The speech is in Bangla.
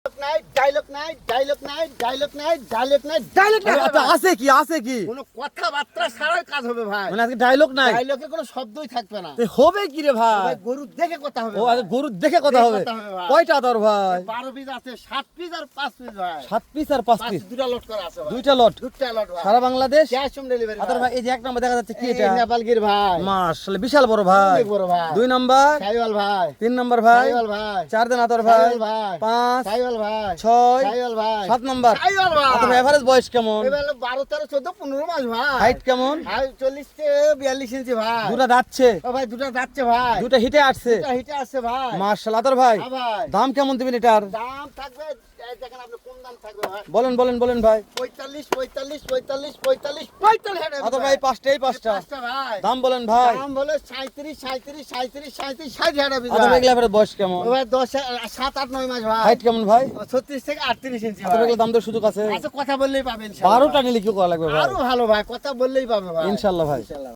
ডায়লগ নাই, ডায়লগ নাই, ডায়লগ নাই, ডায়লগ নাই, ডায়লগ নাই। আচ্ছা, আছে কি আছে কি কোনো কথাবার্তা ছাড়াই কাজ হবে ভাই। মানে আজকে ডায়লগ নাই ডায়লগে কোনো শব্দই থাকবে না। তো হবে কি রে ভাই? ভাই গরু দেখে কথা হবে। ও আচ্ছা, গরু দেখে কথা হবে। কথা হবে ভাই। কয়টা তোর ভাই? 12 পিস আছে, 7 পিস আর 5 পিস ভাই। 7 পিস আর 5 পিস, দুটা লট করা আছে ভাই। দুইটা লট, দুটা লট ভাই। সারা বাংলাদেশ ক্যাশ অন ডেলিভারি। আতর ভাই এই যে এক নাম্বার দেখা যাচ্ছে কি এটা? নেপালগির ভাই। মাশাআল্লাহ বিশাল বড় ভাই। অনেক বড় ভাই। 2 নাম্বার, সাইওয়াল ভাই। 3 নাম্বার ভাই, সাইওয়াল ভাই। 4 দেন আতর ভাই, সাইওয়াল ভাই। 5, সাইওয়াল ভাই। 6, সাইওয়াল ভাই। 7 নাম্বার। সাইওয়াল ভাই। আতর এভারেজ বয়স কেমন? এবার 12 13 14 15 মাস ভাই। হাইট কেমন? ভাই 40 থেকে 42 ইঞ্চি ভাই। দুটা দাঁতছে, ও ভাই দুটা যাচ্ছে ভাই। দুটা হিটে আসছে। দুটা হিটে আছে ভাই। মাশাআল্লাহ আতর ভাই, হ্যাঁ ভাই। দাম কেমন দিবেন এটার? দাম থাকবে, এই দেখেন আপনি কোন দাম থাকবে ভাই। বলেন বলেন বলেন ভাই। 45 45 45 45 45 হাজার আতর ভাই পাঁচটাই পাঁচটা, পাঁচটা ভাই। দাম বলেন ভাই। দাম বলে 37 37 37 37 60 হাজার আতর ভাই এগুলা এভারেজ বয়স কেমন? ও ভাই 10 7 8 9 মাস ভাই। হাইট কেমন ভাই? 36 থেকে 38 ইঞ্চি আতর ভাই। এগুলা দাম দর সুযোগ আছে? আচ্ছা কথা বললেই পাবেন ইনশাআল্লাহ। 12টা নিলে কি করা লাগবে ভাই? আরো ভালো ভাই, কথা বললেই পাবে ভাই ইনশাআল্লাহ ভাই। ইনশাআল্লাহ।